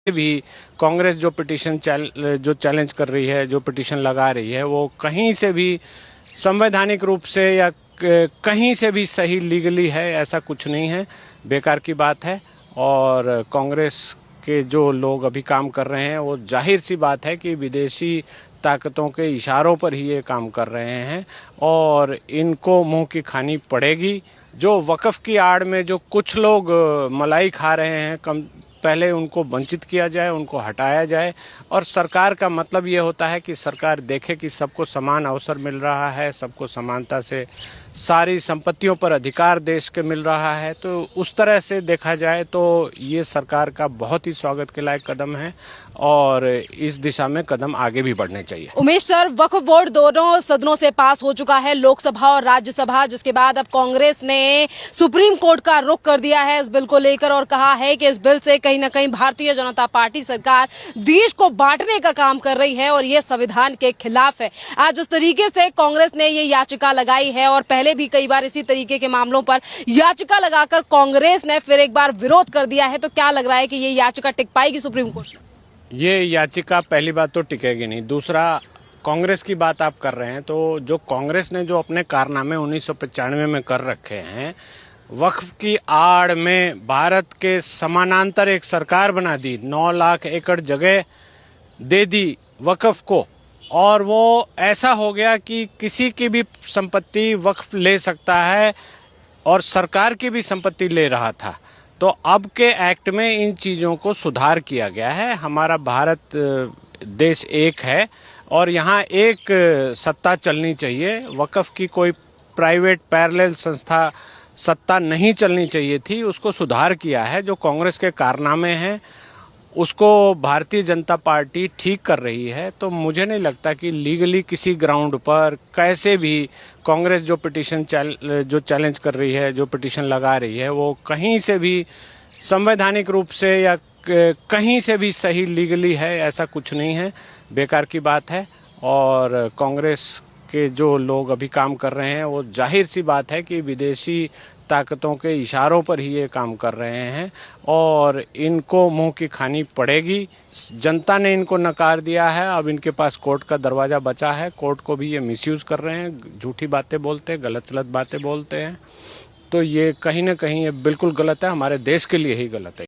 भी कांग्रेस जो चैलेंज कर रही है, जो पिटीशन लगा रही है, वो कहीं से भी संवैधानिक रूप से या कहीं से भी सही लीगली है, ऐसा कुछ नहीं है, बेकार की बात है। और कांग्रेस के जो लोग अभी काम कर रहे हैं, वो जाहिर सी बात है कि विदेशी ताकतों के इशारों पर ही ये काम कर रहे हैं और इनको मुंह की खानी पड़ेगी। जो वक्फ की आड़ में जो कुछ लोग मलाई खा रहे हैं, पहले उनको वंचित किया जाए, उनको हटाया जाए। और सरकार का मतलब ये होता है कि सरकार देखे कि सबको समान अवसर मिल रहा है, सबको समानता से सारी संपत्तियों पर अधिकार देश के मिल रहा है। तो उस तरह से देखा जाए तो ये सरकार का बहुत ही स्वागत के लायक कदम है और इस दिशा में कदम आगे भी बढ़ने चाहिए। उमेश सर, वक्फ बोर्ड दोनों सदनों से पास हो चुका है, लोकसभा और राज्यसभा, जिसके बाद अब कांग्रेस ने सुप्रीम कोर्ट का रुख कर दिया है इस बिल को लेकर और कहा है कि इस बिल से कहीं ना कहीं भारतीय जनता पार्टी सरकार देश को बांटने का काम कर रही है और ये संविधान के खिलाफ है। आज जिस तरीके से कांग्रेस ने ये याचिका लगाई है और पहले भी कई बार इसी तरीके के मामलों पर याचिका लगाकर कांग्रेस ने फिर एक बार विरोध कर दिया है, तो क्या लग रहा है कि ये याचिका टिक पाएगी सुप्रीम कोर्ट में? ये याचिका पहली बात तो टिकेगी नहीं। दूसरा, कांग्रेस की बात आप कर रहे हैं, तो जो कांग्रेस ने जो अपने कारनामे 1995 में कर रखे हैं, वक्फ की आड़ में भारत के समानांतर एक सरकार बना दी, 9 लाख एकड़ जगह दे दी वक्फ को, और वो ऐसा हो गया कि किसी की भी संपत्ति वक्फ ले सकता है और सरकार की भी संपत्ति ले रहा था। तो अब के एक्ट में इन चीज़ों को सुधार किया गया है। हमारा भारत देश एक है और यहाँ एक सत्ता चलनी चाहिए। वक्फ की कोई प्राइवेट पैरेलल संस्था सत्ता नहीं चलनी चाहिए थी, उसको सुधार किया है। जो कांग्रेस के कारनामे हैं उसको भारतीय जनता पार्टी ठीक कर रही है। तो मुझे नहीं लगता कि लीगली किसी ग्राउंड पर कैसे भी कांग्रेस जो चैलेंज कर रही है, जो पिटीशन लगा रही है, वो कहीं से भी संवैधानिक रूप से या कहीं से भी सही लीगली है, ऐसा कुछ नहीं है, बेकार की बात है। और कांग्रेस के जो लोग अभी काम कर रहे हैं, वो जाहिर सी बात है कि विदेशी ताकतों के इशारों पर ही ये काम कर रहे हैं और इनको मुंह की खानी पड़ेगी। जनता ने इनको नकार दिया है, अब इनके पास कोर्ट का दरवाज़ा बचा है। कोर्ट को भी ये मिसयूज़ कर रहे हैं, झूठी बातें बोलते हैं, गलत सलत बातें बोलते हैं। तो ये कहीं ना कहीं ये बिल्कुल गलत है, हमारे देश के लिए ही गलत है।